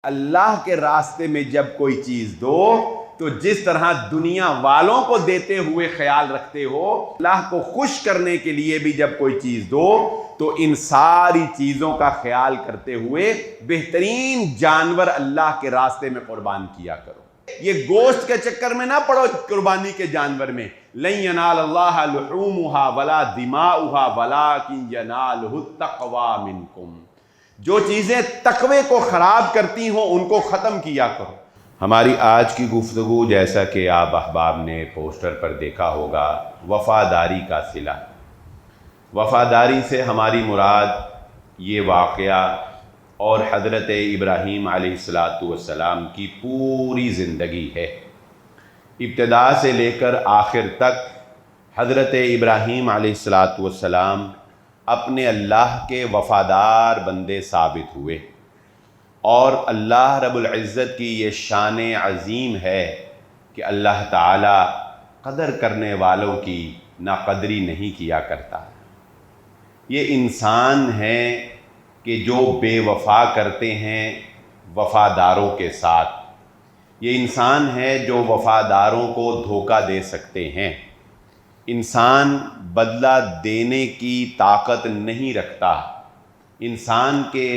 اللہ کے راستے میں جب کوئی چیز دو تو جس طرح دنیا والوں کو دیتے ہوئے خیال رکھتے ہو، اللہ کو خوش کرنے کے لیے بھی جب کوئی چیز دو تو ان ساری چیزوں کا خیال کرتے ہوئے بہترین جانور اللہ کے راستے میں قربان کیا کرو۔ یہ گوشت کے چکر میں نہ پڑو قربانی کے جانور میں۔ لن ینال اللہ لحومها ولا دماؤها ولکن ینالہ التقوی منکم۔ جو چیزیں تقوی کو خراب کرتی ہوں ان کو ختم کیا کرو۔ ہماری آج کی گفتگو، جیسا کہ آپ احباب نے پوسٹر پر دیکھا ہوگا، وفاداری کا صلہ۔ وفاداری سے ہماری مراد یہ واقعہ اور حضرت ابراہیم علیہ السلام کی پوری زندگی ہے۔ ابتدا سے لے کر آخر تک حضرت ابراہیم علیہ السلام اپنے اللہ کے وفادار بندے ثابت ہوئے، اور اللہ رب العزت کی یہ شان عظیم ہے کہ اللہ تعالی قدر کرنے والوں کی ناقدری نہیں کیا کرتا۔ یہ انسان ہیں کہ جو بے وفا کرتے ہیں وفاداروں کے ساتھ، یہ انسان ہے جو وفاداروں کو دھوکہ دے سکتے ہیں۔ انسان بدلہ دینے کی طاقت نہیں رکھتا، انسان کے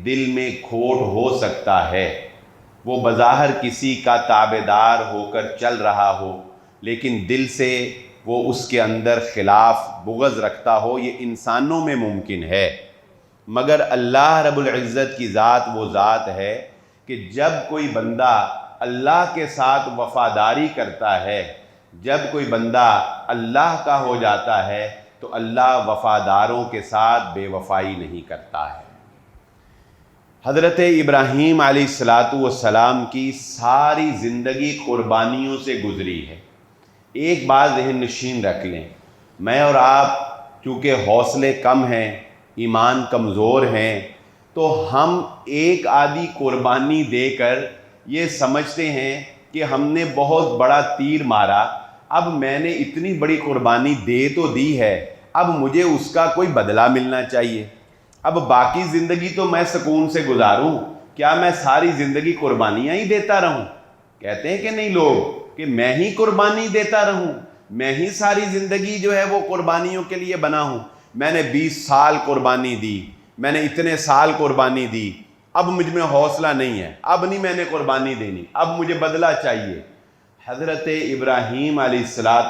دل میں کھوٹ ہو سکتا ہے، وہ بظاہر کسی کا تابعدار ہو کر چل رہا ہو لیکن دل سے وہ اس کے اندر خلاف بغض رکھتا ہو، یہ انسانوں میں ممکن ہے۔ مگر اللہ رب العزت کی ذات وہ ذات ہے کہ جب کوئی بندہ اللہ کے ساتھ وفاداری کرتا ہے، جب کوئی بندہ اللہ کا ہو جاتا ہے تو اللہ وفاداروں کے ساتھ بے وفائی نہیں کرتا ہے۔ حضرت ابراہیم علیہ السلام کی ساری زندگی قربانیوں سے گزری ہے۔ ایک بات ذہن نشین رکھ لیں، میں اور آپ چونکہ حوصلے کم ہیں، ایمان کمزور ہیں، تو ہم ایک آدھی قربانی دے کر یہ سمجھتے ہیں کہ ہم نے بہت بڑا تیر مارا، اب میں نے اتنی بڑی قربانی دے تو دی ہے، اب مجھے اس کا کوئی بدلہ ملنا چاہیے، اب باقی زندگی تو میں سکون سے گزاروں، کیا میں ساری زندگی قربانیاں ہی دیتا رہوں؟ کہتے ہیں کہ نہیں لوگ کہ میں ہی قربانی دیتا رہوں، میں ہی ساری زندگی جو ہے وہ قربانیوں کے لیے بنا ہوں۔ میں نے 20 سال قربانی دی، میں نے اتنے سال قربانی دی، اب مجھ میں حوصلہ نہیں ہے، اب نہیں میں نے قربانی دینی، اب مجھے بدلہ چاہیے۔ حضرت ابراہیم علیہ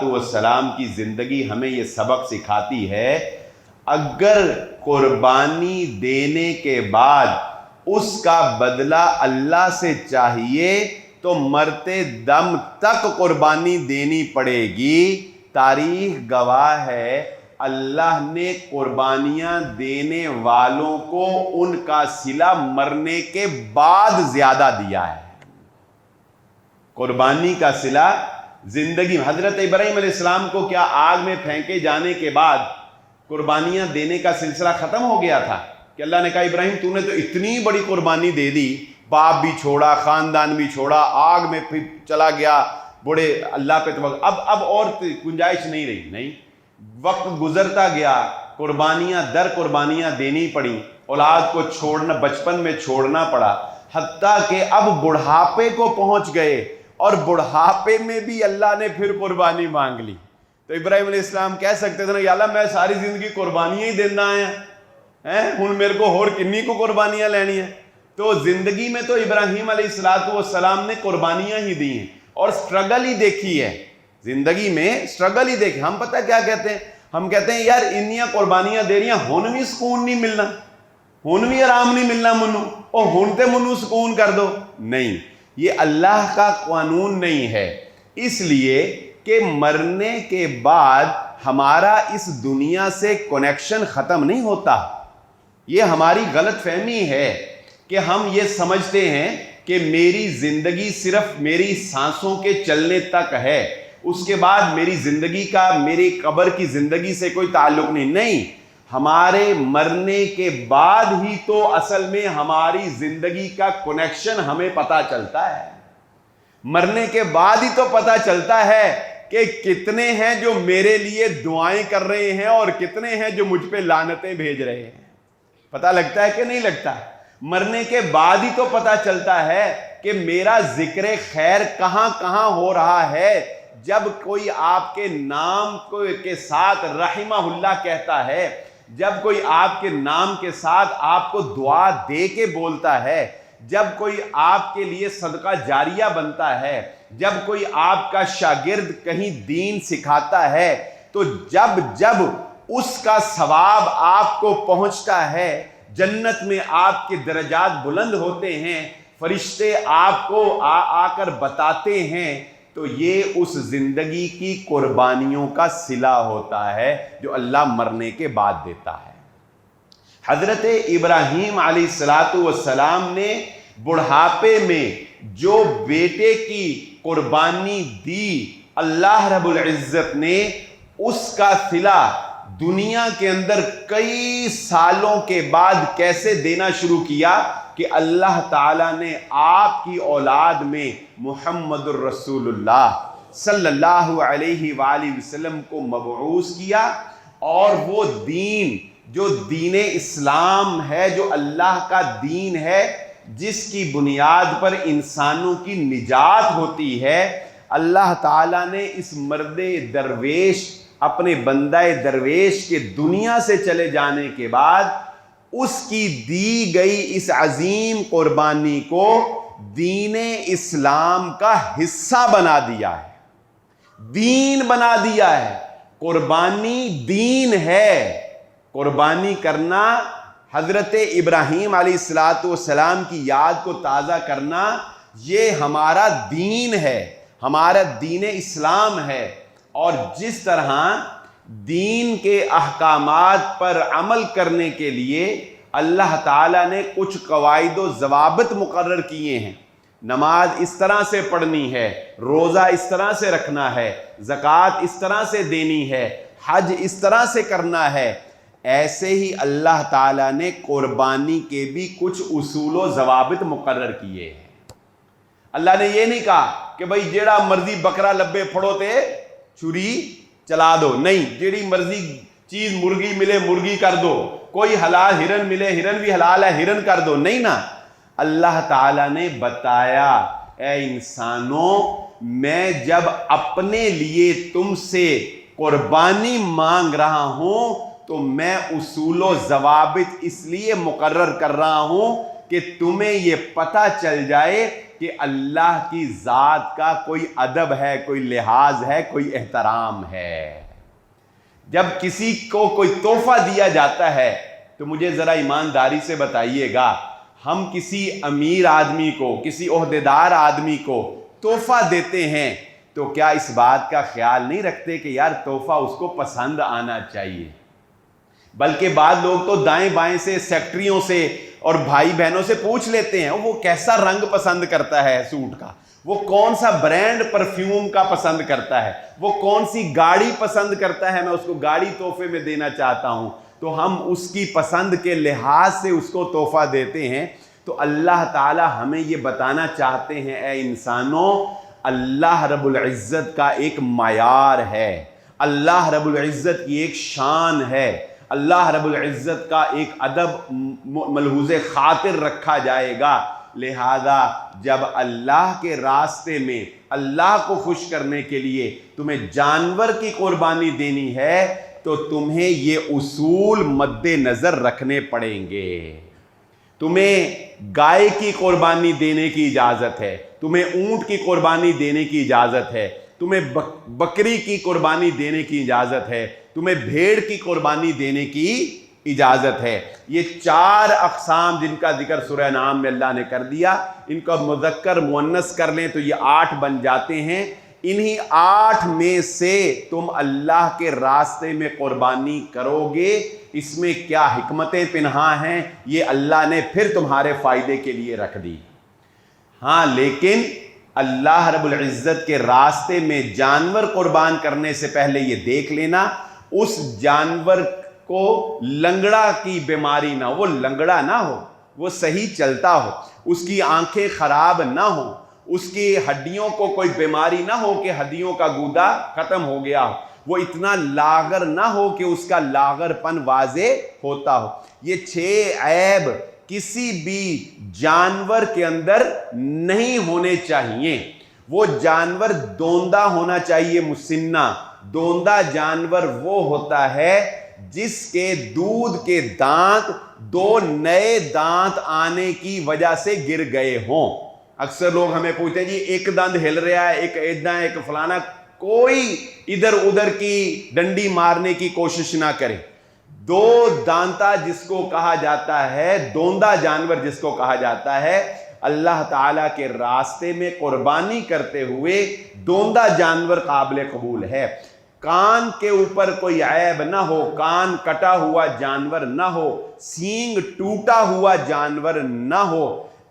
السلام کی زندگی ہمیں یہ سبق سکھاتی ہے، اگر قربانی دینے کے بعد اس کا بدلہ اللہ سے چاہیے تو مرتے دم تک قربانی دینی پڑے گی۔ تاریخ گواہ ہے اللہ نے قربانیاں دینے والوں کو ان کا صلہ مرنے کے بعد زیادہ دیا ہے۔ قربانی کا صلہ زندگی میں، حضرت ابراہیم علیہ السلام کو کیا آگ میں پھینکے جانے کے بعد قربانیاں دینے کا سلسلہ ختم ہو گیا تھا کہ اللہ نے کہا ابراہیم تو نے تو اتنی بڑی قربانی دے دی، باپ بھی چھوڑا، خاندان بھی چھوڑا، آگ میں پھر چلا گیا، بڑے اللہ پہ توکل، اب اور گنجائش نہیں رہی؟ نہیں، وقت گزرتا گیا، قربانیاں در قربانیاں دینی پڑی، اولاد کو چھوڑنا، بچپن میں چھوڑنا پڑا، حتیٰ کہ اب بڑھاپے کو پہنچ گئے اور بڑھاپے میں بھی اللہ نے پھر قربانی مانگ لی۔ تو ابراہیم علیہ السلام کہہ سکتے تھے نا، یا اللہ میں ساری زندگی قربانیاں ہی دینا آیا ہیں، ہن میرے کو اور کنی کو قربانیاں لینی ہیں؟ تو زندگی میں تو ابراہیم علیہ السلام نے قربانیاں ہی دی ہیں اور سٹرگل ہی دیکھی ہے، زندگی میں سٹرگل ہی دیکھی۔ ہم پتہ کیا کہتے ہیں؟ ہم کہتے ہیں یار انیاں قربانیاں دے رہی ہیں، ہن بھی سکون نہیں ملنا، ہن بھی آرام نہیں ملنا منو، اور ہن تے منو سکون کر دو۔ نہیں، یہ اللہ کا قانون نہیں ہے، اس لیے کہ مرنے کے بعد ہمارا اس دنیا سے کنیکشن ختم نہیں ہوتا۔ یہ ہماری غلط فہمی ہے کہ ہم یہ سمجھتے ہیں کہ میری زندگی صرف میری سانسوں کے چلنے تک ہے، اس کے بعد میری زندگی کا میری قبر کی زندگی سے کوئی تعلق نہیں۔ نہیں، ہمارے مرنے کے بعد ہی تو اصل میں ہماری زندگی کا کنیکشن ہمیں پتہ چلتا ہے۔ مرنے کے بعد ہی تو پتہ چلتا ہے کہ کتنے ہیں جو میرے لیے دعائیں کر رہے ہیں اور کتنے ہیں جو مجھ پہ لعنتیں بھیج رہے ہیں۔ پتہ لگتا ہے کہ نہیں لگتا؟ مرنے کے بعد ہی تو پتہ چلتا ہے کہ میرا ذکر خیر کہاں کہاں ہو رہا ہے۔ جب کوئی آپ کے نام کے ساتھ رحمہ اللہ کہتا ہے، جب کوئی آپ کے نام کے ساتھ آپ کو دعا دے کے بولتا ہے، جب کوئی آپ کے لیے صدقہ جاریہ بنتا ہے، جب کوئی آپ کا شاگرد کہیں دین سکھاتا ہے، تو جب جب اس کا ثواب آپ کو پہنچتا ہے، جنت میں آپ کے درجات بلند ہوتے ہیں، فرشتے آپ کو آ کر بتاتے ہیں، تو یہ اس زندگی کی قربانیوں کا صلہ ہوتا ہے جو اللہ مرنے کے بعد دیتا ہے۔ حضرت ابراہیم علیہ السلام نے بڑھاپے میں جو بیٹے کی قربانی دی، اللہ رب العزت نے اس کا صلہ دنیا کے اندر کئی سالوں کے بعد کیسے دینا شروع کیا کہ اللہ تعالیٰ نے آپ کی اولاد میں محمد الرسول اللہ صلی اللہ علیہ وآلہ وسلم کو مبعوث کیا، اور وہ دین جو دین اسلام ہے، جو اللہ کا دین ہے، جس کی بنیاد پر انسانوں کی نجات ہوتی ہے، اللہ تعالیٰ نے اس مرد درویش، اپنے بندہ درویش کے دنیا سے چلے جانے کے بعد اس کی دی گئی اس عظیم قربانی کو دین اسلام کا حصہ بنا دیا ہے، دین بنا دیا ہے۔ قربانی دین ہے، قربانی کرنا، حضرت ابراہیم علیہ السلام کی یاد کو تازہ کرنا، یہ ہمارا دین ہے، ہمارا دین اسلام ہے۔ اور جس طرح دین کے احکامات پر عمل کرنے کے لیے اللہ تعالیٰ نے کچھ قواعد و ضوابط مقرر کیے ہیں، نماز اس طرح سے پڑھنی ہے، روزہ اس طرح سے رکھنا ہے، زکوٰۃ اس طرح سے دینی ہے، حج اس طرح سے کرنا ہے، ایسے ہی اللہ تعالیٰ نے قربانی کے بھی کچھ اصول و ضوابط مقرر کیے ہیں۔ اللہ نے یہ نہیں کہا کہ بھئی جیڑا مرضی بکرا لبے پھڑو تے چھری چلا دو، نہیں، جیڑی مرضی چیز مرغی ملے مرغی کر دو، کوئی حلال ہرن ملے ہرن بھی حلال ہے ہرن کر دو، نہیں نا۔ اللہ تعالیٰ نے بتایا، اے انسانوں، میں جب اپنے لیے تم سے قربانی مانگ رہا ہوں تو میں اصول و ضوابط اس لیے مقرر کر رہا ہوں کہ تمہیں یہ پتہ چل جائے کہ اللہ کی ذات کا کوئی ادب ہے، کوئی لحاظ ہے، کوئی احترام ہے۔ جب کسی کو کوئی تحفہ دیا جاتا ہے تو مجھے ذرا ایمانداری سے بتائیے گا، ہم کسی امیر آدمی کو، کسی عہدیدار آدمی کو تحفہ دیتے ہیں تو کیا اس بات کا خیال نہیں رکھتے کہ یار تحفہ اس کو پسند آنا چاہیے؟ بلکہ بعض لوگ تو دائیں بائیں سے، سیکٹریوں سے اور بھائی بہنوں سے پوچھ لیتے ہیں وہ کیسا رنگ پسند کرتا ہے سوٹ کا، وہ کون سا برانڈ پرفیوم کا پسند کرتا ہے، وہ کون سی گاڑی پسند کرتا ہے، میں اس کو گاڑی تحفے میں دینا چاہتا ہوں، تو ہم اس کی پسند کے لحاظ سے اس کو تحفہ دیتے ہیں۔ تو اللہ تعالی ہمیں یہ بتانا چاہتے ہیں، اے انسانوں، اللہ رب العزت کا ایک معیار ہے، اللہ رب العزت کی ایک شان ہے، اللہ رب العزت کا ایک ادب ملحوظ خاطر رکھا جائے گا۔ لہذا جب اللہ کے راستے میں اللہ کو خوش کرنے کے لیے تمہیں جانور کی قربانی دینی ہے تو تمہیں یہ اصول مد نظر رکھنے پڑیں گے۔ تمہیں گائے کی قربانی دینے کی اجازت ہے، تمہیں اونٹ کی قربانی دینے کی اجازت ہے، تمہیں بکری کی قربانی دینے کی اجازت ہے، تمہیں بھیڑ کی قربانی دینے کی اجازت ہے۔ یہ 4 اقسام جن کا ذکر سورہ انعام میں اللہ نے کر دیا، ان کا مذکر مؤنث کر لیں تو یہ 8 بن جاتے ہیں۔ انہی 8 میں سے تم اللہ کے راستے میں قربانی کرو گے، اس میں کیا حکمتیں پنہاں ہیں یہ اللہ نے پھر تمہارے فائدے کے لیے رکھ دی۔ ہاں، لیکن اللہ رب العزت کے راستے میں جانور قربان کرنے سے پہلے یہ دیکھ لینا اس جانور کو لنگڑا کی بیماری نہ ہو، وہ لنگڑا نہ ہو، وہ صحیح چلتا ہو، اس کی آنکھیں خراب نہ ہوں، اس کی ہڈیوں کو کوئی بیماری نہ ہو کہ ہڈیوں کا گودا ختم ہو گیا ہو، وہ اتنا لاغر نہ ہو کہ اس کا لاغر پن واضح ہوتا ہو۔ یہ 6 عیب کسی بھی جانور کے اندر نہیں ہونے چاہیے۔ وہ جانور دوندہ ہونا چاہیے، مسنہ۔ دوندہ جانور وہ ہوتا ہے جس کے دودھ کے دانت 2 نئے دانت آنے کی وجہ سے گر گئے ہوں۔ اکثر لوگ ہمیں پوچھتے ہیں جی ایک دانت ہل رہا ہے، ایک ایداں، ایک فلانا، کوئی ادھر ادھر کی ڈنڈی مارنے کی کوشش نہ کرے۔ 2 دانتا جس کو کہا جاتا ہے، دوندہ جانور جس کو کہا جاتا ہے، اللہ تعالیٰ کے راستے میں قربانی کرتے ہوئے دوندہ جانور قابل قبول ہے۔ کان کے اوپر کوئی عیب نہ ہو، کان کٹا ہوا جانور نہ ہو، سینگ ٹوٹا ہوا جانور نہ ہو،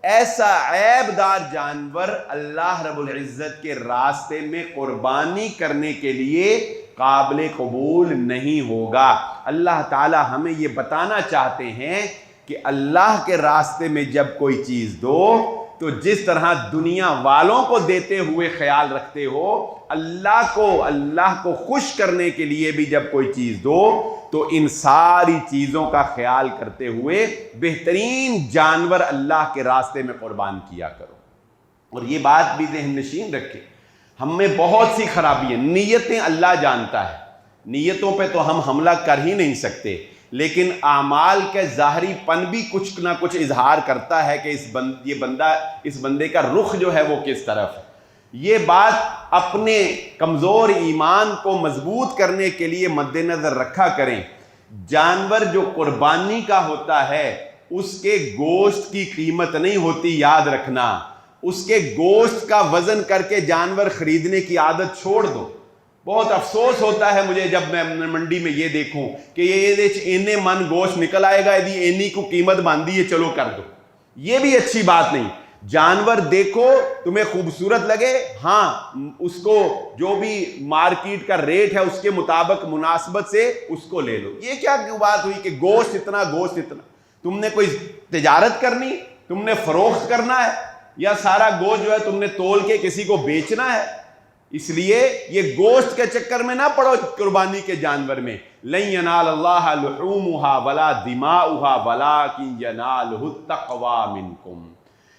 ایسا عیب دار جانور اللہ رب العزت کے راستے میں قربانی کرنے کے لیے قابل قبول نہیں ہوگا۔ اللہ تعالی ہمیں یہ بتانا چاہتے ہیں کہ اللہ کے راستے میں جب کوئی چیز دو تو جس طرح دنیا والوں کو دیتے ہوئے خیال رکھتے ہو، اللہ کو خوش کرنے کے لیے بھی جب کوئی چیز دو تو ان ساری چیزوں کا خیال کرتے ہوئے بہترین جانور اللہ کے راستے میں قربان کیا کرو۔ اور یہ بات بھی ذہن نشین رکھے، ہم میں بہت سی خرابی ہیں۔ نیتیں اللہ جانتا ہے، نیتوں پہ تو ہم حملہ کر ہی نہیں سکتے، لیکن اعمال کے ظاہری پن بھی کچھ نہ کچھ اظہار کرتا ہے کہ اس بندے کا رخ جو ہے وہ کس طرف ہے۔ یہ بات اپنے کمزور ایمان کو مضبوط کرنے کے لیے مد نظر رکھا کریں۔ جانور جو قربانی کا ہوتا ہے اس کے گوشت کی قیمت نہیں ہوتی، یاد رکھنا۔ اس کے گوشت کا وزن کر کے جانور خریدنے کی عادت چھوڑ دو۔ بہت افسوس ہوتا ہے مجھے جب میں منڈی میں یہ دیکھوں کہ یہ اینے من گوشت نکل آئے گا، اینی کو قیمت باندھی ہے، چلو کر دو۔ یہ بھی اچھی بات نہیں۔ جانور دیکھو، تمہیں خوبصورت لگے، ہاں اس کو جو بھی مارکیٹ کا ریٹ ہے اس کے مطابق مناسبت سے اس کو لے لو۔ یہ کیا بات ہوئی کہ گوشت اتنا، گوشت اتنا؟ تم نے کوئی تجارت کرنی، تم نے فروخت کرنا ہے، یا سارا گوشت جو ہے تم نے تول کے کسی کو بیچنا ہے؟ اس لیے یہ گوشت کے چکر میں نہ پڑو قربانی کے جانور میں۔ لن ینال اللہ لحومها ولا دماؤها ولکن ینالہ التقوی منکم۔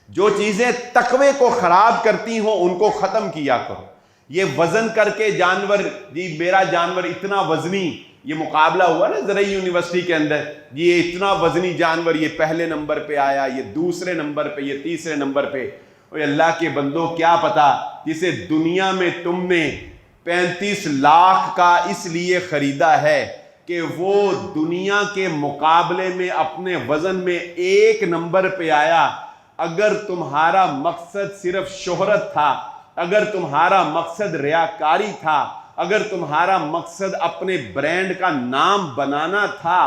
جو چیزیں تقوی کو خراب کرتی ہوں ان کو ختم کیا کرو۔ یہ وزن کر کے جانور، جی میرا جانور اتنا وزنی، یہ مقابلہ ہوا نا زرعی یونیورسٹی کے اندر، یہ اتنا وزنی جانور، یہ پہلے نمبر پہ آیا، یہ دوسرے نمبر پہ، یہ تیسرے نمبر پہ۔ اور اللہ کے بندوں کیا پتا جسے دنیا میں تم نے 35 لاکھ کا اس لیے خریدا ہے کہ وہ دنیا کے مقابلے میں اپنے وزن میں 1 نمبر پہ آیا۔ اگر تمہارا مقصد صرف شہرت تھا، اگر تمہارا مقصد ریاکاری تھا، اگر تمہارا مقصد اپنے برانڈ کا نام بنانا تھا،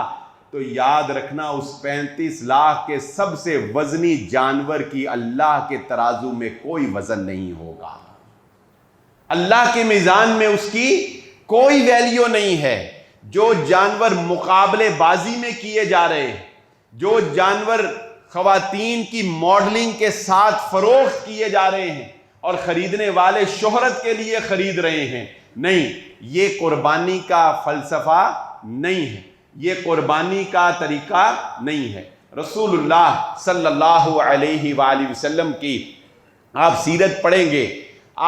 تو یاد رکھنا اس 35 لاکھ کے سب سے وزنی جانور کی اللہ کے ترازو میں کوئی وزن نہیں ہوگا۔ اللہ کے میزان میں اس کی کوئی ویلیو نہیں ہے۔ جو جانور مقابلے بازی میں کیے جا رہے ہیں، جو جانور خواتین کی ماڈلنگ کے ساتھ فروخت کیے جا رہے ہیں اور خریدنے والے شہرت کے لیے خرید رہے ہیں، نہیں، یہ قربانی کا فلسفہ نہیں ہے، یہ قربانی کا طریقہ نہیں ہے۔ رسول اللہ صلی اللہ علیہ وآلہ وسلم کی آپ سیرت پڑھیں گے،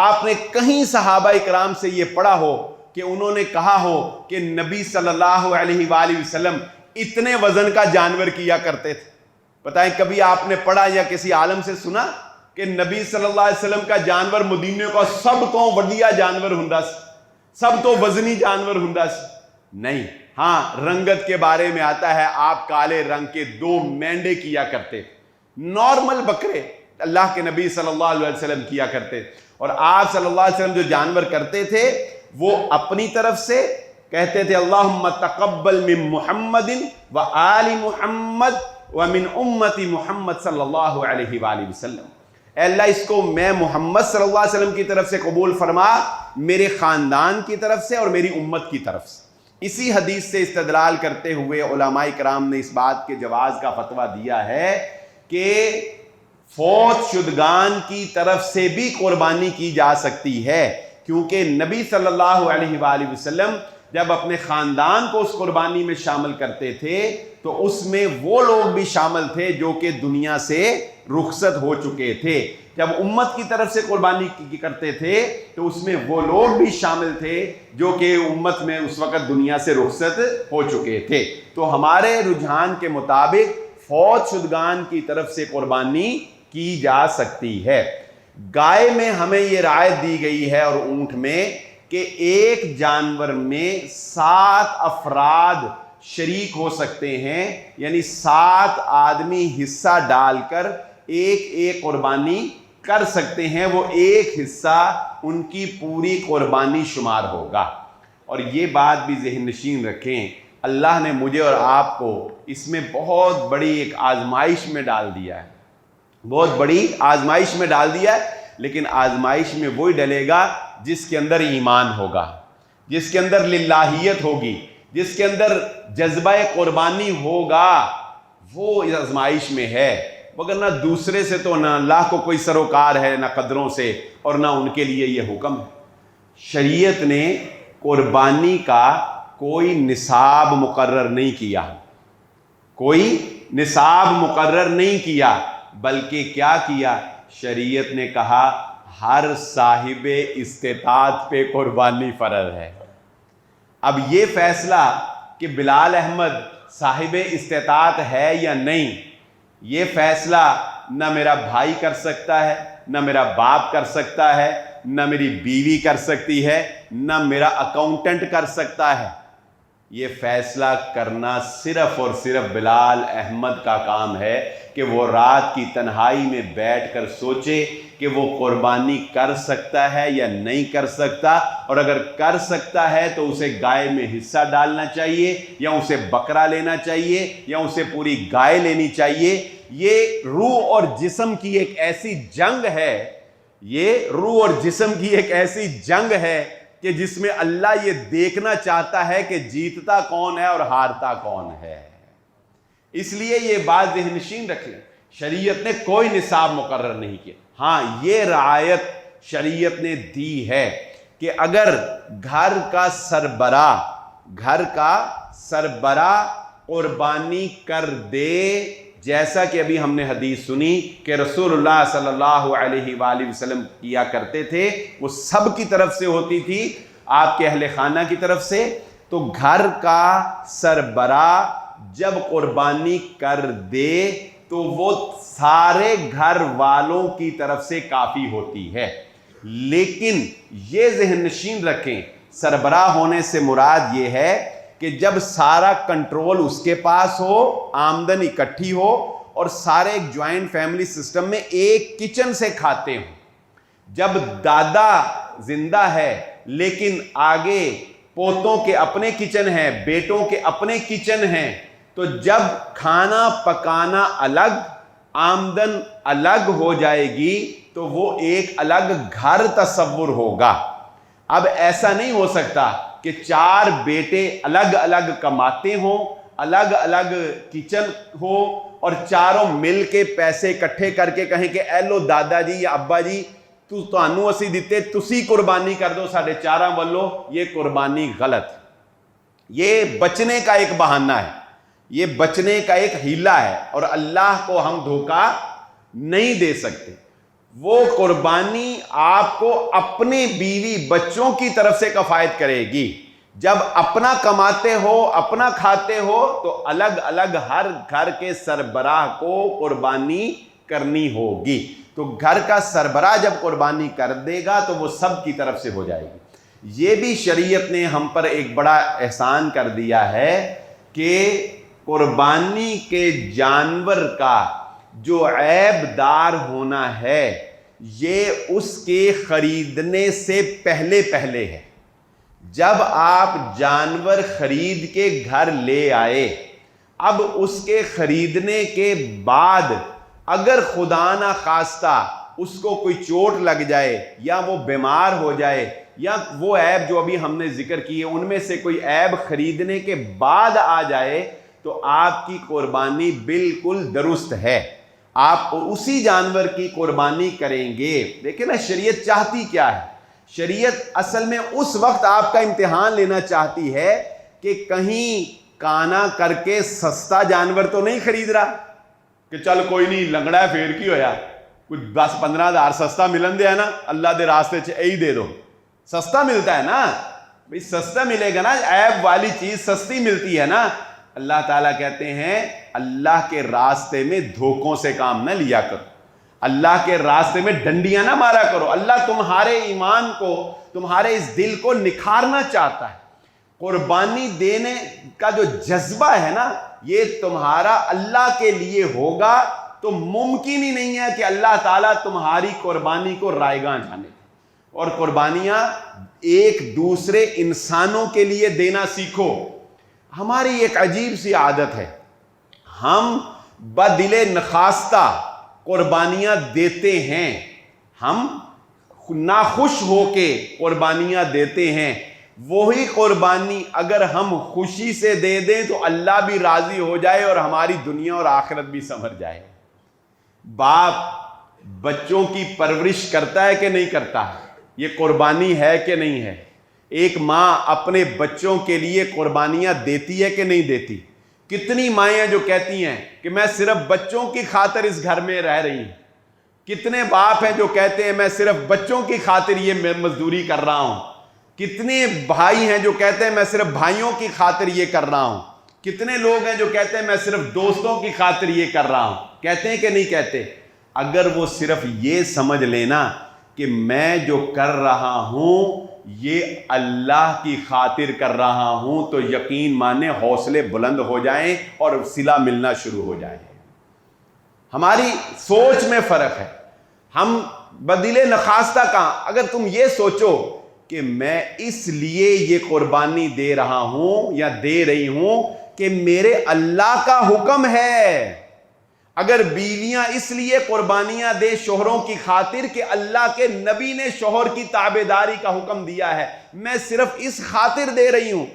آپ نے کہیں صحابہ اکرام سے یہ پڑھا ہو کہ انہوں نے کہا ہو کہ نبی صلی اللہ علیہ وآلہ وسلم اتنے وزن کا جانور کیا کرتے تھے؟ بتائیں کبھی آپ نے پڑھا یا کسی عالم سے سنا کہ نبی صلی اللہ علیہ وسلم کا جانور مدینے کا سب تو وڈیا جانور ہوندا سی، سب تو وزنی جانور ہوندا سی؟ نہیں۔ ہاں رنگت کے بارے میں آتا ہے، آپ کالے رنگ کے 2 مینڈے کیا کرتے، نارمل بکرے اللہ کے نبی صلی اللہ علیہ وسلم کیا کرتے۔ اور آپ صلی اللہ علیہ وسلم جو جانور کرتے تھے وہ اپنی طرف سے کہتے تھے اللہم تقبل من محمد و آل محمد ومن امتی محمد صلی اللہ علیہ وآلہ وسلم۔ اے اللہ اس کو میں محمد صلی اللہ علیہ وسلم کی طرف سے قبول فرما، میرے خاندان کی طرف سے اور میری امت کی طرف سے۔ اسی حدیث سے استدلال کرتے ہوئے علماء کرام نے اس بات کے جواز کا فتویٰ دیا ہے کہ فوت شدگان کی طرف سے بھی قربانی کی جا سکتی ہے، کیونکہ نبی صلی اللہ علیہ وآلہ وسلم جب اپنے خاندان کو اس قربانی میں شامل کرتے تھے تو اس میں وہ لوگ بھی شامل تھے جو کہ دنیا سے رخصت ہو چکے تھے. جب امت کی طرف سے قربانی کرتے تھے تو اس میں وہ لوگ بھی شامل تھے جو کہ امت میں اس وقت دنیا سے رخصت ہو چکے تھے. تو ہمارے رجحان کے مطابق فوت شدگان کی طرف سے قربانی کی جا سکتی ہے. گائے میں ہمیں یہ رعایت دی گئی ہے اور اونٹ میں کہ ایک جانور میں 7 افراد شریک ہو سکتے ہیں، یعنی 7 آدمی حصہ ڈال کر ایک قربانی کر سکتے ہیں. وہ ایک حصہ ان کی پوری قربانی شمار ہوگا. اور یہ بات بھی ذہن نشین رکھیں، اللہ نے مجھے اور آپ کو اس میں بہت بڑی ایک آزمائش میں ڈال دیا ہے، بہت بڑی آزمائش میں ڈال دیا ہے. لیکن آزمائش میں وہی ڈلے گا جس کے اندر ایمان ہوگا، جس کے اندر للہیت ہوگی، جس کے اندر جذبہ قربانی ہوگا، وہ اس آزمائش میں ہے. وگرنہ دوسرے سے تو نہ اللہ کو کوئی سروکار ہے، نہ قدروں سے، اور نہ ان کے لیے یہ حکم ہے. شریعت نے قربانی کا کوئی نصاب مقرر نہیں کیا، کوئی نصاب مقرر نہیں کیا، بلکہ کیا کیا؟ شریعت نے کہا ہر صاحب استطاعت پہ قربانی فرض ہے. اب یہ فیصلہ کہ بلال احمد صاحب استطاعت ہے یا نہیں، یہ فیصلہ نہ میرا بھائی کر سکتا ہے، نہ میرا باپ کر سکتا ہے، نہ میری بیوی کر سکتی ہے، نہ میرا اکاؤنٹنٹ کر سکتا ہے. یہ فیصلہ کرنا صرف اور صرف بلال احمد کا کام ہے کہ وہ رات کی تنہائی میں بیٹھ کر سوچے کہ وہ قربانی کر سکتا ہے یا نہیں کر سکتا، اور اگر کر سکتا ہے تو اسے گائے میں حصہ ڈالنا چاہیے، یا اسے بکرا لینا چاہیے، یا اسے پوری گائے لینی چاہیے. یہ روح اور جسم کی ایک ایسی جنگ ہے، یہ روح اور جسم کی ایک ایسی جنگ ہے کہ جس میں اللہ یہ دیکھنا چاہتا ہے کہ جیتتا کون ہے اور ہارتا کون ہے. اس لیے یہ بات ذہن نشین رکھیں، شریعت نے کوئی نصاب مقرر نہیں کیا. ہاں یہ رعایت شریعت نے دی ہے کہ اگر گھر کا سربراہ قربانی کر دے، جیسا کہ ابھی ہم نے حدیث سنی کہ رسول اللہ صلی اللہ علیہ وآلہ وسلم کیا کرتے تھے، وہ سب کی طرف سے ہوتی تھی، آپ کے اہل خانہ کی طرف سے. تو گھر کا سربراہ جب قربانی کر دے تو وہ سارے گھر والوں کی طرف سے کافی ہوتی ہے. لیکن یہ ذہن نشین رکھیں، سربراہ ہونے سے مراد یہ ہے کہ جب سارا کنٹرول اس کے پاس ہو، آمدن اکٹھی ہو، اور سارے ایک جوائنٹ فیملی سسٹم میں ایک کچن سے کھاتے ہوں. جب دادا زندہ ہے لیکن آگے پوتوں کے اپنے کچن ہیں، بیٹوں کے اپنے کچن ہیں، تو جب کھانا پکانا الگ، آمدن الگ ہو جائے گی تو وہ ایک الگ گھر تصور ہوگا. اب ایسا نہیں ہو سکتا کہ 4 بیٹے الگ الگ کماتے ہوں، الگ الگ کچن ہو، اور چاروں مل کے پیسے اکٹھے کر کے کہیں کہ اے لو دادا جی یا ابا جی تانوں اسی دیتے، تسی قربانی کر دو ساڑھے 4 والو. یہ قربانی غلط، یہ بچنے کا ایک بہانہ ہے، یہ بچنے کا ایک ہیلہ ہے، اور اللہ کو ہم دھوکہ نہیں دے سکتے. وہ قربانی آپ کو اپنے بیوی بچوں کی طرف سے کفایت کرے گی. جب اپنا کماتے ہو، اپنا کھاتے ہو، تو الگ الگ ہر گھر کے سربراہ کو قربانی کرنی ہوگی. تو گھر کا سربراہ جب قربانی کر دے گا تو وہ سب کی طرف سے ہو جائے گی. یہ بھی شریعت نے ہم پر ایک بڑا احسان کر دیا ہے کہ قربانی کے جانور کا جو عیب دار ہونا ہے یہ اس کے خریدنے سے پہلے ہے. جب آپ جانور خرید کے گھر لے آئے، اب اس کے خریدنے کے بعد اگر خدا نہ خواستہ اس کو کوئی چوٹ لگ جائے، یا وہ بیمار ہو جائے، یا وہ عیب جو ابھی ہم نے ذکر کیے ان میں سے کوئی عیب خریدنے کے بعد آ جائے، تو آپ کی قربانی بالکل درست ہے، آپ اسی جانور کی قربانی کریں گے. دیکھیں نا شریعت چاہتی کیا ہے؟ شریعت اصل میں اس وقت آپ کا امتحان لینا چاہتی ہے کہ کہیں کانا کر کے سستا جانور تو نہیں خرید رہا کہ چل کوئی نہیں لنگڑا ہے پھر کی ہویا کچھ 10-15 ہزار سستا ملن دیا نا اللہ دے راستے چ دے دو. سستا ملتا ہے نا بھئی, سستا ملے گا نا, عیب والی چیز سستی ملتی ہے نا. اللہ تعالیٰ کہتے ہیں اللہ کے راستے میں دھوکوں سے کام نہ لیا کرو, اللہ کے راستے میں ڈنڈیاں نہ مارا کرو. اللہ تمہارے ایمان کو, تمہارے اس دل کو نکھارنا چاہتا ہے. قربانی دینے کا جو جذبہ ہے نا, یہ تمہارا اللہ کے لیے ہوگا تو ممکن ہی نہیں ہے کہ اللہ تعالیٰ تمہاری قربانی کو رائیگاں جانے. اور قربانیاں ایک دوسرے انسانوں کے لیے دینا سیکھو. ہماری ایک عجیب سی عادت ہے, ہم بدل نخواستہ قربانیاں دیتے ہیں, ہم ناخوش ہو کے قربانیاں دیتے ہیں. وہی قربانی اگر ہم خوشی سے دے دیں تو اللہ بھی راضی ہو جائے اور ہماری دنیا اور آخرت بھی سنور جائے. باپ بچوں کی پرورش کرتا ہے کہ نہیں کرتا ہے, یہ قربانی ہے کہ نہیں ہے. ایک ماں اپنے بچوں کے لیے قربانیاں دیتی ہے کہ نہیں دیتی. کتنی مائیں جو کہتی ہیں کہ میں صرف بچوں کی خاطر اس گھر میں رہ رہی ہوں. کتنے باپ ہیں جو کہتے ہیں میں صرف بچوں کی خاطر یہ مزدوری کر رہا ہوں. کتنے بھائی ہیں جو کہتے ہیں میں صرف بھائیوں کی خاطر یہ کر رہا ہوں. کتنے لوگ ہیں جو کہتے ہیں میں صرف دوستوں کی خاطر یہ کر رہا ہوں. کہتے ہیں کہ نہیں کہتے؟ اگر وہ صرف یہ سمجھ لینا کہ میں جو کر رہا ہوں یہ اللہ کی خاطر کر رہا ہوں تو یقین مانے حوصلے بلند ہو جائیں اور صلہ ملنا شروع ہو جائے. ہماری سوچ میں فرق ہے. ہم بدل نخواستہ کہاں, اگر تم یہ سوچو کہ میں اس لیے یہ قربانی دے رہا ہوں یا دے رہی ہوں کہ میرے اللہ کا حکم ہے. اگر بیویاں اس لیے قربانیاں دے شوہروں کی خاطر کہ اللہ کے نبی نے شوہر کی تابعداری کا حکم دیا ہے, میں صرف اس خاطر دے رہی ہوں.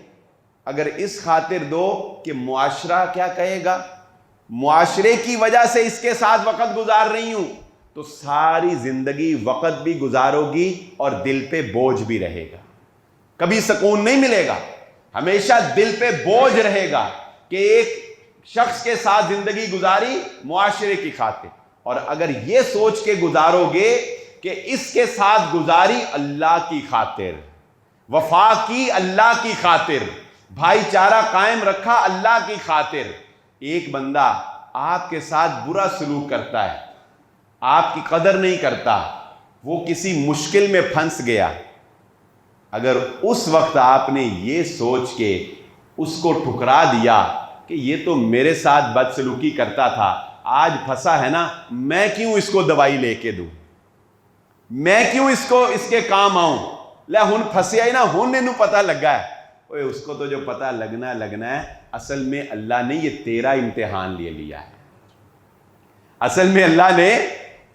اگر اس خاطر دو کہ معاشرہ کیا کہے گا, معاشرے کی وجہ سے اس کے ساتھ وقت گزار رہی ہوں, تو ساری زندگی وقت بھی گزارو گی اور دل پہ بوجھ بھی رہے گا. کبھی سکون نہیں ملے گا, ہمیشہ دل پہ بوجھ رہے گا کہ ایک شخص کے ساتھ زندگی گزاری معاشرے کی خاطر. اور اگر یہ سوچ کے گزارو گے کہ اس کے ساتھ گزاری اللہ کی خاطر, وفا کی اللہ کی خاطر, بھائی چارہ قائم رکھا اللہ کی خاطر. ایک بندہ آپ کے ساتھ برا سلوک کرتا ہے, آپ کی قدر نہیں کرتا, وہ کسی مشکل میں پھنس گیا, اگر اس وقت آپ نے یہ سوچ کے اس کو ٹھکرا دیا کہ یہ تو میرے ساتھ بدسلوکی کرتا تھا, آج پھنسا ہے نا, میں کیوں اس کو دوائی لے کے دوں, میں کیوں اس کے کام آؤں, لے ہن پھنسیا ہی نا, ہن انہوں پتہ لگا ہے. اوے اس کو تو جو پتہ لگنا ہے, اصل میں اللہ نے یہ تیرا امتحان لے لیا ہے. اصل میں اللہ نے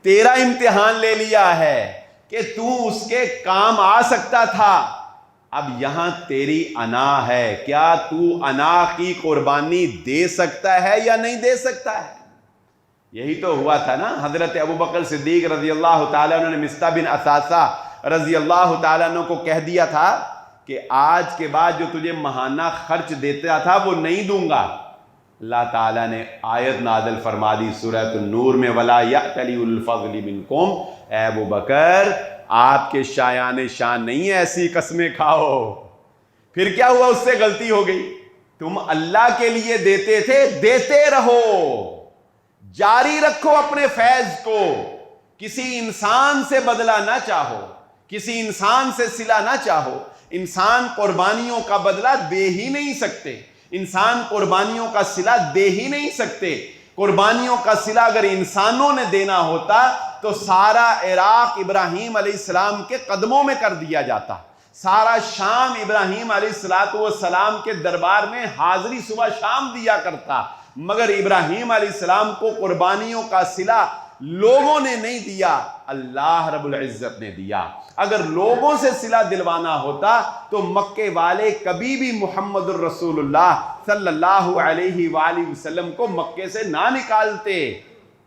تیرا امتحان لے لیا ہے کہ تو اس کے کام آ سکتا تھا. اب یہاں تیری انا ہے, کیا تو انا کی قربانی دے سکتا ہے یا نہیں دے سکتا ہے. یہی تو ہوا تھا نا, حضرت ابوبکر صدیق رضی اللہ تعالیٰ عنہ نے مصطح بن اثاثہ رضی اللہ تعالیٰ عنہ کو کہہ دیا تھا کہ آج کے بعد جو تجھے ماہانہ خرچ دیتا تھا وہ نہیں دوں گا. اللہ تعالیٰ نے آیت نازل فرما دی سورۃ النور میں, وَلَا يَأْتَلِ أُولُو الْفَضْلِ مِنْكُمْ, اے ابوبکر آپ کے شایان شان نہیں ہے ایسی قسمیں کھاؤ. پھر کیا ہوا, اس سے غلطی ہو گئی. تم اللہ کے لیے دیتے تھے, دیتے رہو, جاری رکھو اپنے فیض کو. کسی انسان سے بدلہ نہ چاہو, کسی انسان سے صلہ نہ چاہو. انسان قربانیوں کا بدلہ دے ہی نہیں سکتے, انسان قربانیوں کا صلہ دے ہی نہیں سکتے. قربانیوں کا صلہ اگر انسانوں نے دینا ہوتا تو سارا عراق ابراہیم علیہ السلام کے قدموں میں کر دیا جاتا, سارا شام ابراہیم علیہ السلام کے دربار میں حاضری صبح شام دیا کرتا. مگر ابراہیم علیہ السلام کو قربانیوں کا صلہ لوگوں نے نہیں دیا, اللہ رب العزت نے دیا. اگر لوگوں سے صلہ دلوانا ہوتا تو مکے والے کبھی بھی محمد الرسول اللہ صلی اللہ علیہ وآلہ وسلم کو مکے سے نہ نکالتے.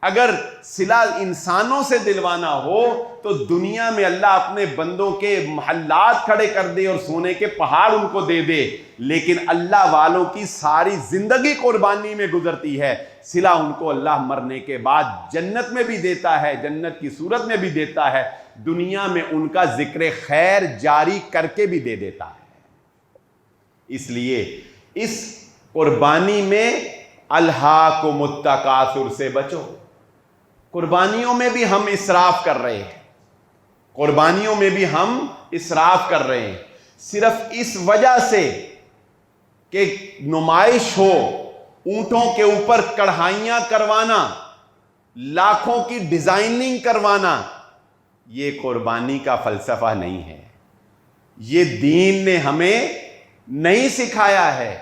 اگر صلہ انسانوں سے دلوانا ہو تو دنیا میں اللہ اپنے بندوں کے محلات کھڑے کر دے اور سونے کے پہاڑ ان کو دے دے، لیکن اللہ والوں کی ساری زندگی قربانی میں گزرتی ہے۔ صلہ ان کو اللہ مرنے کے بعد جنت میں بھی دیتا ہے، جنت کی صورت میں بھی دیتا ہے، دنیا میں ان کا ذکر خیر جاری کر کے بھی دے دیتا ہے۔ اس لیے اس قربانی میں الہاکم التکاثر سے بچو۔ قربانیوں میں بھی ہم اسراف کر رہے ہیں، قربانیوں میں بھی ہم اسراف کر رہے ہیں، صرف اس وجہ سے کہ نمائش ہو، اونٹوں کے اوپر کڑھائیاں کروانا، لاکھوں کی ڈیزائننگ کروانا، یہ قربانی کا فلسفہ نہیں ہے۔ یہ دین نے ہمیں نہیں سکھایا ہے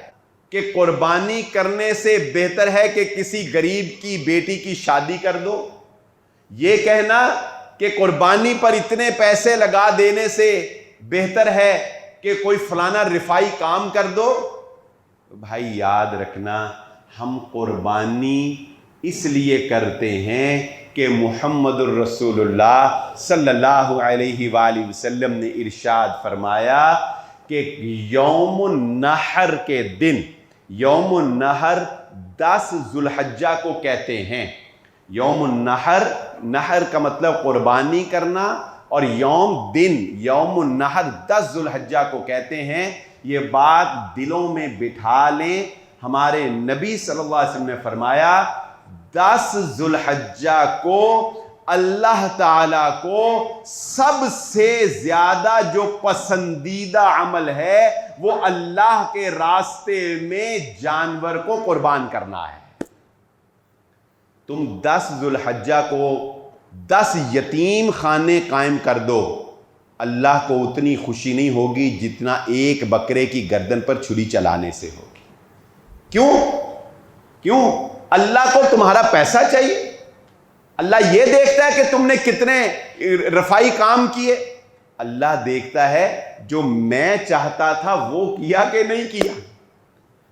کہ قربانی کرنے سے بہتر ہے کہ کسی غریب کی بیٹی کی شادی کر دو۔ یہ کہنا کہ قربانی پر اتنے پیسے لگا دینے سے بہتر ہے کہ کوئی فلانا رفائی کام کر دو۔ بھائی یاد رکھنا، ہم قربانی اس لیے کرتے ہیں کہ محمد الرسول اللہ صلی اللہ علیہ وآلہ وسلم نے ارشاد فرمایا کہ یوم النحر کے دن، یوم النحر 10 ذو الحجہ کو کہتے ہیں۔ یوم النحر، نحر کا مطلب قربانی کرنا، اور یوم النحر 10 ذو الحجہ کو کہتے ہیں۔ یہ بات دلوں میں بٹھا لیں، ہمارے نبی صلی اللہ علیہ وسلم نے فرمایا 10 ذو الحجہ کو اللہ تعالیٰ کو سب سے زیادہ جو پسندیدہ عمل ہے وہ اللہ کے راستے میں جانور کو قربان کرنا ہے۔ تم 10 ذو الحجہ کو 10 یتیم خانے قائم کر دو، اللہ کو اتنی خوشی نہیں ہوگی جتنا ایک بکرے کی گردن پر چھری چلانے سے ہوگی۔ کیوں؟ اللہ کو تمہارا پیسہ چاہیے؟ اللہ یہ دیکھتا ہے کہ تم نے کتنے رفائی کام کیے؟ اللہ دیکھتا ہے جو میں چاہتا تھا وہ کیا کہ نہیں کیا۔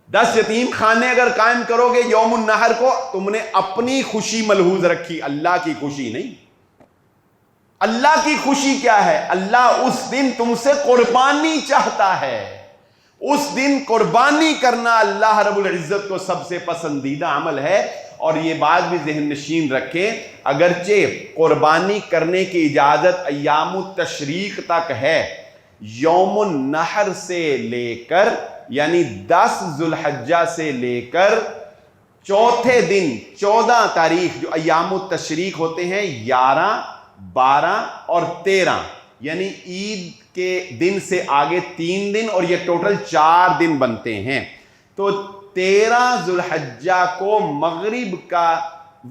10 یتیم خانے اگر قائم کرو گے یوم النحر کو، تم نے اپنی خوشی ملحوظ رکھی، اللہ کی خوشی نہیں۔ اللہ کی خوشی کیا ہے؟ اللہ اس دن تم سے قربانی چاہتا ہے۔ اس دن قربانی کرنا اللہ رب العزت کو سب سے پسندیدہ عمل ہے۔ اور یہ بات بھی ذہن نشین رکھیں، اگرچہ قربانی کرنے کی اجازت ایام التشریق تک ہے، یوم النحر سے لے کر یعنی 10 ذو الحجہ سے لے کر چوتھے دن 14 تاریخ جو ایام التشریق ہوتے ہیں، 11، 12 اور 13، یعنی عید کے دن سے آگے 3 دن، اور یہ ٹوٹل 4 دن بنتے ہیں۔ تو 13 ذو الحجہ کو مغرب کا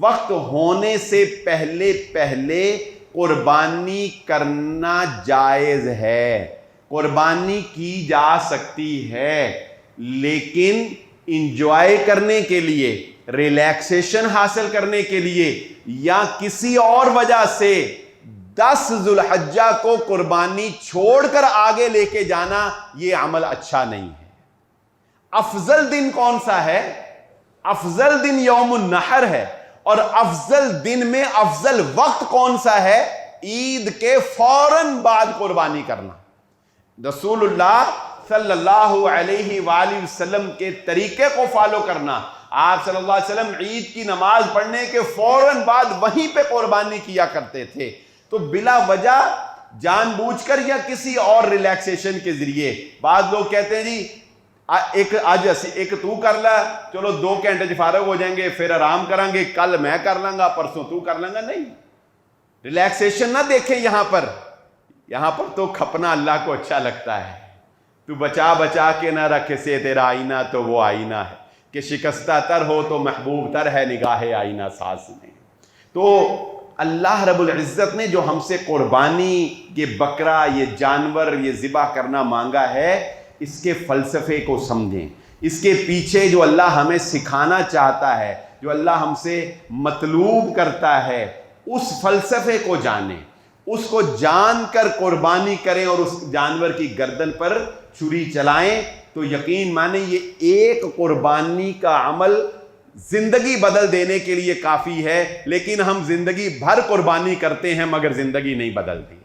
وقت ہونے سے پہلے قربانی کرنا جائز ہے، قربانی کی جا سکتی ہے، لیکن انجوائے کرنے کے لیے، ریلیکسیشن حاصل کرنے کے لیے، یا کسی اور وجہ سے 10 ذو الحجہ کو قربانی چھوڑ کر آگے لے کے جانا، یہ عمل اچھا نہیں ہے۔ افضل دن کون سا ہے؟ افضل دن یوم النحر ہے، اور افضل دن میں افضل وقت کون سا ہے؟ عید کے فوراً بعد قربانی کرنا۔ رسول اللہ صلی اللہ علیہ وآلہ وسلم کے طریقے کو فالو کرنا۔ آپ صلی اللہ علیہ وسلم عید کی نماز پڑھنے کے فوراً بعد وہیں پہ قربانی کیا کرتے تھے۔ تو بلا وجہ جان بوجھ کر یا کسی اور ریلیکسیشن کے ذریعے، بعض لوگ کہتے ہیں جی ایک تو کر لے، چلو 2 گھنٹے فارغ ہو جائیں گے، پھر آرام کریں گے، کل میں کر لوں گا، پرسوں تو کر لیں گا۔ نہیں، ریلیکسیشن نہ دیکھیں یہاں پر تو کھپنا اللہ کو اچھا لگتا ہے۔ تو بچا کے نہ رکھ سے تیرا آئینہ تو وہ آئینہ ہے کہ شکستہ تر ہو تو محبوب تر ہے نگاہ آئینہ ساز میں۔ تو اللہ رب العزت نے جو ہم سے قربانی، یہ بکرا، یہ جانور، یہ ذبح کرنا مانگا ہے، اس کے فلسفے کو سمجھیں، اس کے پیچھے جو اللہ ہمیں سکھانا چاہتا ہے، جو اللہ ہم سے مطلوب کرتا ہے، اس فلسفے کو جانیں، اس کو جان کر قربانی کریں اور اس جانور کی گردن پر چھری چلائیں، تو یقین مانیں یہ ایک قربانی کا عمل زندگی بدل دینے کے لیے کافی ہے، لیکن ہم زندگی بھر قربانی کرتے ہیں مگر زندگی نہیں بدلتی۔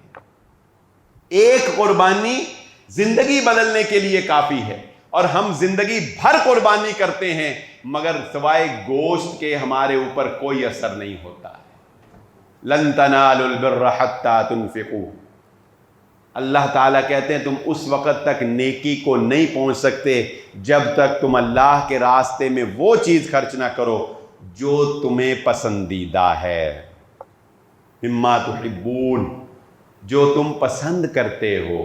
ایک قربانی زندگی بدلنے کے لیے کافی ہے، اور ہم زندگی بھر قربانی کرتے ہیں مگر سوائے گوشت کے ہمارے اوپر کوئی اثر نہیں ہوتا ہے۔ لن تنالوا البر حتى تنفقوا، اللہ تعالیٰ کہتے ہیں تم اس وقت تک نیکی کو نہیں پہنچ سکتے جب تک تم اللہ کے راستے میں وہ چیز خرچ نہ کرو جو تمہیں پسندیدہ ہے۔ مما تحبون، جو تم پسند کرتے ہو۔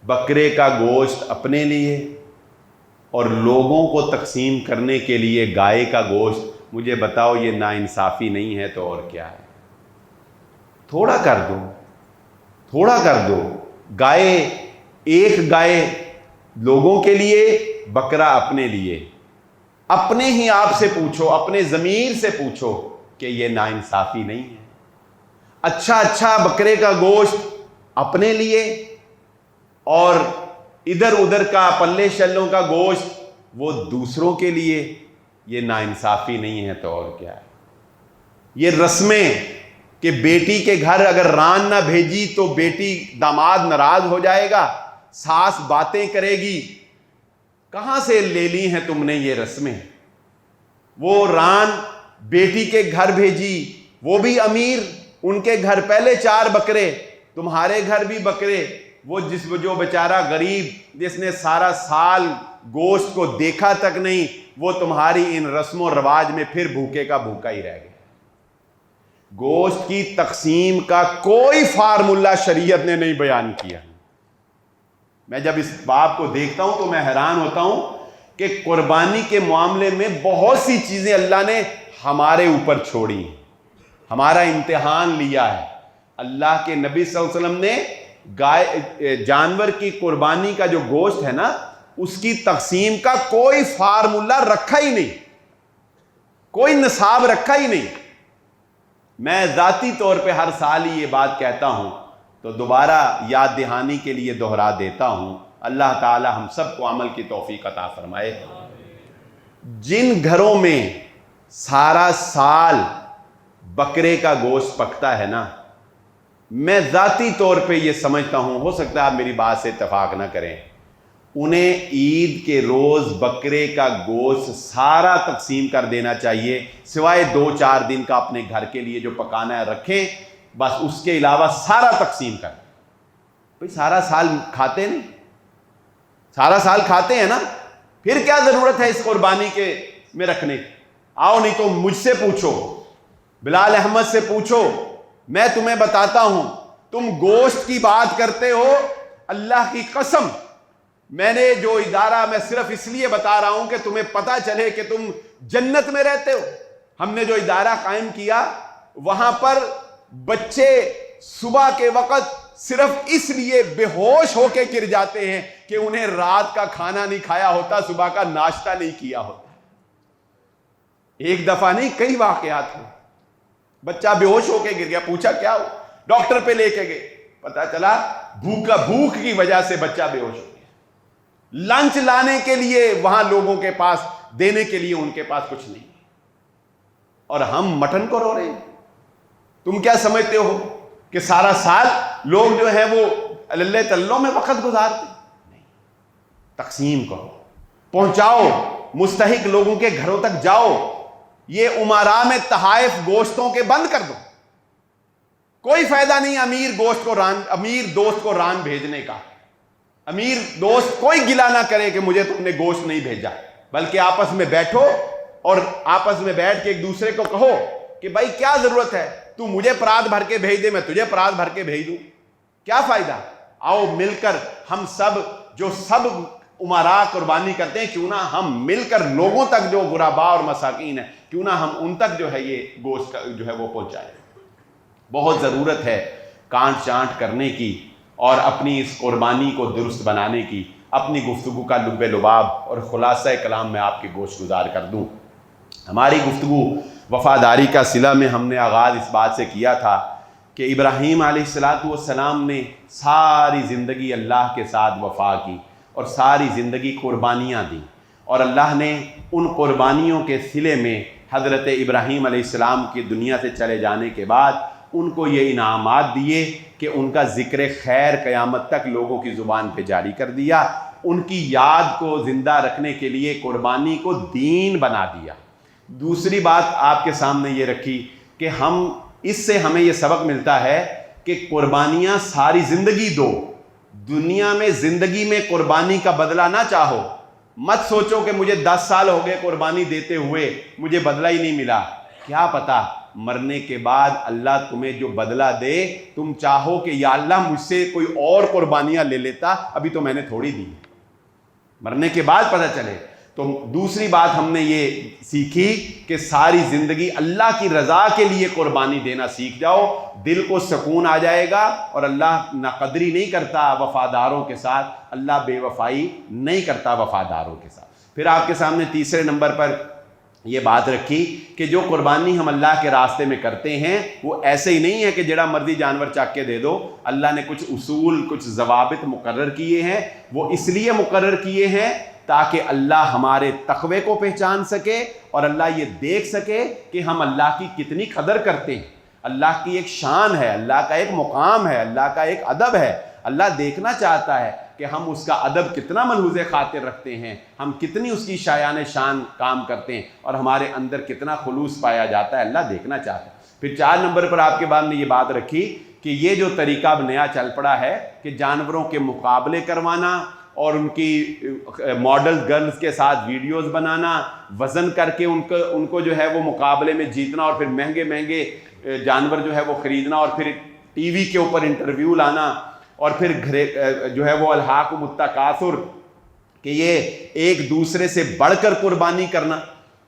بکرے کا گوشت اپنے لیے اور لوگوں کو تقسیم کرنے کے لیے گائے کا گوشت، مجھے بتاؤ یہ ناانصافی نہیں ہے تو اور کیا ہے؟ تھوڑا کر دو، تھوڑا کر دو۔ گائے، ایک گائے لوگوں کے لیے، بکرا اپنے لیے۔ اپنے ہی آپ سے پوچھو، اپنے ضمیر سے پوچھو کہ یہ ناانصافی نہیں ہے؟ اچھا بکرے کا گوشت اپنے لیے اور ادھر ادھر کا پلے شلوں کا گوشت وہ دوسروں کے لیے، یہ ناانصافی نہیں ہے تو اور کیا ہے؟ یہ رسمیں کہ بیٹی کے گھر اگر ران نہ بھیجی تو بیٹی داماد ناراض ہو جائے گا، ساس باتیں کرے گی، کہاں سے لے لی ہیں تم نے یہ رسمیں؟ وہ ران بیٹی کے گھر بھیجی، وہ بھی امیر، ان کے گھر پہلے 4 بکرے، تمہارے گھر بھی بکرے۔ وہ جو بیچارہ غریب جس نے سارا سال گوشت کو دیکھا تک نہیں، وہ تمہاری ان رسم و رواج میں پھر بھوکے کا بھوکا ہی رہ گیا۔ گوشت کی تقسیم کا کوئی فارمولہ شریعت نے نہیں بیان کیا۔ میں جب اس باب کو دیکھتا ہوں تو میں حیران ہوتا ہوں کہ قربانی کے معاملے میں بہت سی چیزیں اللہ نے ہمارے اوپر چھوڑی ہیں، ہمارا امتحان لیا ہے۔ اللہ کے نبی صلی اللہ علیہ وسلم نے جانور کی قربانی کا جو گوشت ہے نا، اس کی تقسیم کا کوئی فارمولہ رکھا ہی نہیں، کوئی نصاب رکھا ہی نہیں۔ میں ذاتی طور پہ ہر سال ہی یہ بات کہتا ہوں تو دوبارہ یاد دہانی کے لیے دہرا دیتا ہوں۔ اللہ تعالی ہم سب کو عمل کی توفیق عطا فرمائے۔ جن گھروں میں سارا سال بکرے کا گوشت پکتا ہے نا، میں ذاتی طور پہ یہ سمجھتا ہوں، ہو سکتا ہے آپ میری بات سے اتفاق نہ کریں، انہیں عید کے روز بکرے کا گوشت سارا تقسیم کر دینا چاہیے، سوائے 2-4 دن کا اپنے گھر کے لیے جو پکانا ہے رکھیں، بس اس کے علاوہ سارا تقسیم کر دیں۔ بھئی سارا سال کھاتے نہیں، سارا سال کھاتے ہیں نا، پھر کیا ضرورت ہے اس قربانی کے میں رکھنے کی؟ آؤ نہیں تو مجھ سے پوچھو، بلال احمد سے پوچھو، میں تمہیں بتاتا ہوں۔ تم گوشت کی بات کرتے ہو، اللہ کی قسم میں نے جو ادارہ، میں صرف اس لیے بتا رہا ہوں کہ تمہیں پتہ چلے کہ تم جنت میں رہتے ہو۔ ہم نے جو ادارہ قائم کیا وہاں پر بچے صبح کے وقت صرف اس لیے بے ہوش ہو کے گر جاتے ہیں کہ انہیں رات کا کھانا نہیں کھایا ہوتا، صبح کا ناشتہ نہیں کیا ہوتا۔ ایک دفعہ نہیں، کئی واقعات ہوئے، بچہ بے ہوش ہو کے گر گیا، پوچھا کیا ہو، ڈاکٹر پہ لے کے گئے، پتا چلا بھوک کی وجہ سے بچہ بے ہوش ہو گیا۔ لنچ لانے کے لیے وہاں لوگوں کے پاس دینے کے لیے ان کے پاس کچھ نہیں، اور ہم مٹن کو رو رہے ہیں۔ تم کیا سمجھتے ہو کہ سارا سال لوگ جو ہیں وہ اللہ تلوں میں وقت گزارتے؟ نہیں، تقسیم کرو، پہنچاؤ، مستحق لوگوں کے گھروں تک جاؤ۔ یہ امراء میں تحائف گوشتوں کے بند کر دو، کوئی فائدہ نہیں امیر دوست کو ران بھیجنے کا۔ امیر دوست کوئی گلہ نہ کرے کہ مجھے تم نے گوشت نہیں بھیجا، بلکہ آپس میں بیٹھو اور آپس میں بیٹھ کے ایک دوسرے کو کہو کہ بھائی کیا ضرورت ہے، تو مجھے پرات بھر کے بھیج دے، میں تجھے پرات بھر کے بھیج دوں، کیا فائدہ؟ آؤ مل کر ہم سب امراء قربانی کرتے ہیں، کیوں نہ ہم مل کر لوگوں تک جو غرباء اور مساکین ہیں، کیوں نہ ہم ان تک جو ہے یہ گوشت جو ہے وہ پہنچائیں۔ بہت ضرورت ہے کانٹ چانٹ کرنے کی اور اپنی اس قربانی کو درست بنانے کی۔ اپنی گفتگو کا لب لباب اور خلاصہ کلام میں آپ کی گوش گزار کر دوں۔ ہماری گفتگو وفاداری کا صلہ میں ہم نے آغاز اس بات سے کیا تھا کہ ابراہیم علیہ السلام نے ساری زندگی اللہ کے ساتھ وفا کی اور ساری زندگی قربانیاں دیں، اور اللہ نے ان قربانیوں کے صلے میں حضرت ابراہیم علیہ السلام کی دنیا سے چلے جانے کے بعد ان کو یہ انعامات دیے کہ ان کا ذکر خیر قیامت تک لوگوں کی زبان پہ جاری کر دیا، ان کی یاد کو زندہ رکھنے کے لیے قربانی کو دین بنا دیا۔ دوسری بات آپ کے سامنے یہ رکھی کہ اس سے ہمیں یہ سبق ملتا ہے کہ قربانیاں ساری زندگی دو، دنیا میں زندگی میں قربانی کا بدلہ نہ چاہو، مت سوچو کہ مجھے 10 سال ہو گئے قربانی دیتے ہوئے مجھے بدلہ ہی نہیں ملا، کیا پتا مرنے کے بعد اللہ تمہیں جو بدلہ دے تم چاہو کہ یا اللہ مجھ سے کوئی اور قربانیاں لے لیتا، ابھی تو میں نے تھوڑی دی، مرنے کے بعد پتہ چلے۔ تو دوسری بات ہم نے یہ سیکھی کہ ساری زندگی اللہ کی رضا کے لیے قربانی دینا سیکھ جاؤ، دل کو سکون آ جائے گا، اور اللہ ناقدری نہیں کرتا وفاداروں کے ساتھ، اللہ بے وفائی نہیں کرتا وفاداروں کے ساتھ۔ پھر آپ کے سامنے تیسرے نمبر پر یہ بات رکھی کہ جو قربانی ہم اللہ کے راستے میں کرتے ہیں وہ ایسے ہی نہیں ہے کہ جڑا مرضی جانور چاک کے دے دو، اللہ نے کچھ اصول کچھ ضوابط مقرر کیے ہیں، وہ اس لیے مقرر کیے ہیں تاکہ اللہ ہمارے تقوی کو پہچان سکے اور اللہ یہ دیکھ سکے کہ ہم اللہ کی کتنی قدر کرتے ہیں۔ اللہ کی ایک شان ہے، اللہ کا ایک مقام ہے، اللہ کا ایک ادب ہے، اللہ دیکھنا چاہتا ہے کہ ہم اس کا ادب کتنا ملحوظ خاطر رکھتے ہیں، ہم کتنی اس کی شایان شان کام کرتے ہیں، اور ہمارے اندر کتنا خلوص پایا جاتا ہے، اللہ دیکھنا چاہتا ہے۔ پھر 4 نمبر پر آپ کے بعد نے یہ بات رکھی کہ یہ جو طریقہ اب نیا چل پڑا ہے کہ جانوروں کے مقابلے کروانا اور ان کی ماڈل گرلز کے ساتھ ویڈیوز بنانا، وزن کر کے ان کو جو ہے وہ مقابلے میں جیتنا، اور پھر مہنگے مہنگے جانور جو ہے وہ خریدنا، اور پھر ٹی وی کے اوپر انٹرویو لانا، اور پھر جو ہے وہ الہاکم التکاثر کہ یہ ایک دوسرے سے بڑھ کر قربانی کرنا،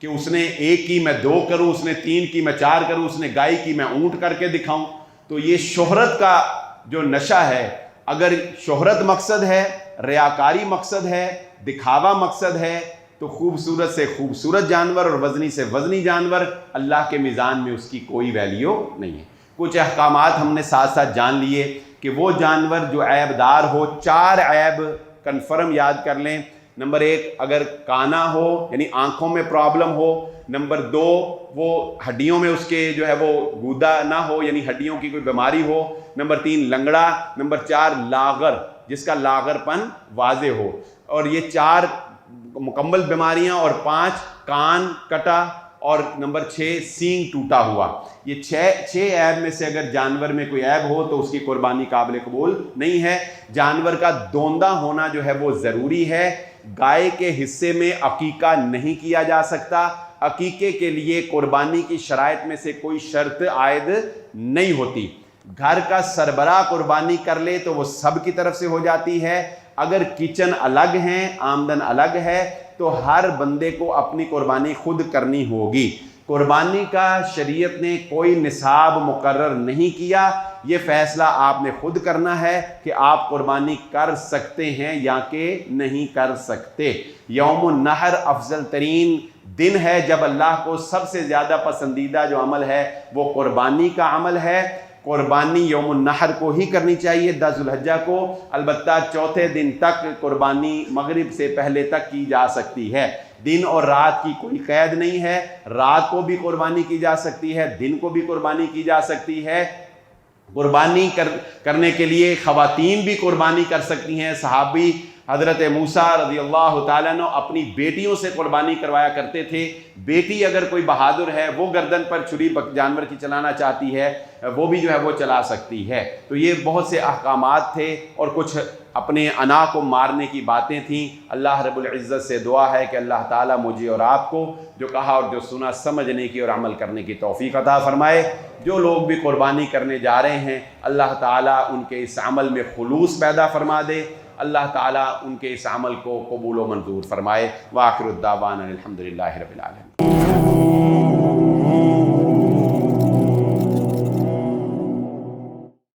کہ اس نے 1 کی میں 2 کروں، اس نے 3 کی میں 4 کروں، اس نے گائے کی میں اونٹ کر کے دکھاؤں۔ تو یہ شہرت کا جو نشہ ہے، اگر شہرت مقصد ہے، ریاکاری مقصد ہے، دکھاوا مقصد ہے، تو خوبصورت سے خوبصورت جانور اور وزنی سے وزنی جانور اللہ کے میزان میں اس کی کوئی ویلیو نہیں ہے۔ کچھ احکامات ہم نے ساتھ ساتھ جان لیے کہ وہ جانور جو عیب دار ہو، 4 عیب کنفرم یاد کر لیں۔ نمبر 1 اگر کانا ہو یعنی آنکھوں میں پرابلم ہو، نمبر 2 وہ ہڈیوں میں اس کے جو ہے وہ گودا نہ ہو یعنی ہڈیوں کی کوئی بیماری ہو، نمبر 3 لنگڑا، نمبر 4 لاغر جس کا لاغر پن واضح ہو، اور یہ 4 مکمل بیماریاں، اور 5 کان کٹا، اور نمبر 6 سینگ ٹوٹا ہوا۔ یہ 6 عیب میں سے اگر جانور میں کوئی عیب ہو تو اس کی قربانی قابل قبول نہیں ہے۔ جانور کا دوندہ ہونا جو ہے وہ ضروری ہے۔ گائے کے حصے میں عقیقہ نہیں کیا جا سکتا، عقیقے کے لیے قربانی کی شرائط میں سے کوئی شرط عائد نہیں ہوتی۔ گھر کا سربراہ قربانی کر لے تو وہ سب کی طرف سے ہو جاتی ہے۔ اگر کچن الگ ہیں، آمدن الگ ہے، تو ہر بندے کو اپنی قربانی خود کرنی ہوگی۔ قربانی کا شریعت نے کوئی نصاب مقرر نہیں کیا، یہ فیصلہ آپ نے خود کرنا ہے کہ آپ قربانی کر سکتے ہیں یا کہ نہیں کر سکتے۔ یوم النحر افضل ترین دن ہے جب اللہ کو سب سے زیادہ پسندیدہ جو عمل ہے وہ قربانی کا عمل ہے۔ قربانی یوم النحر کو ہی کرنی چاہیے، 10 ذو الحجہ کو، البتہ چوتھے دن تک قربانی مغرب سے پہلے تک کی جا سکتی ہے۔ دن اور رات کی کوئی قید نہیں ہے، رات کو بھی قربانی کی جا سکتی ہے، دن کو بھی قربانی کی جا سکتی ہے۔ قربانی کرنے کے لیے خواتین بھی قربانی کر سکتی ہیں۔ صحابی حضرت موسیٰ رضی اللہ تعالیٰ عنہ اپنی بیٹیوں سے قربانی کروایا کرتے تھے۔ بیٹی اگر کوئی بہادر ہے، وہ گردن پر چھری جانور کی چلانا چاہتی ہے، وہ بھی جو ہے وہ چلا سکتی ہے۔ تو یہ بہت سے احکامات تھے اور کچھ اپنے انا کو مارنے کی باتیں تھیں۔ اللہ رب العزت سے دعا ہے کہ اللہ تعالیٰ مجھے اور آپ کو جو کہا اور جو سنا سمجھنے کی اور عمل کرنے کی توفیق عطا فرمائے۔ جو لوگ بھی قربانی کرنے جا رہے ہیں، اللہ تعالیٰ ان کے اس عمل میں خلوص پیدا فرما دے، اللہ تعالیٰ ان کے اس عمل کو قبول و منظور فرمائے۔ وآخر الدعوانا الحمدللہ رب العالمین۔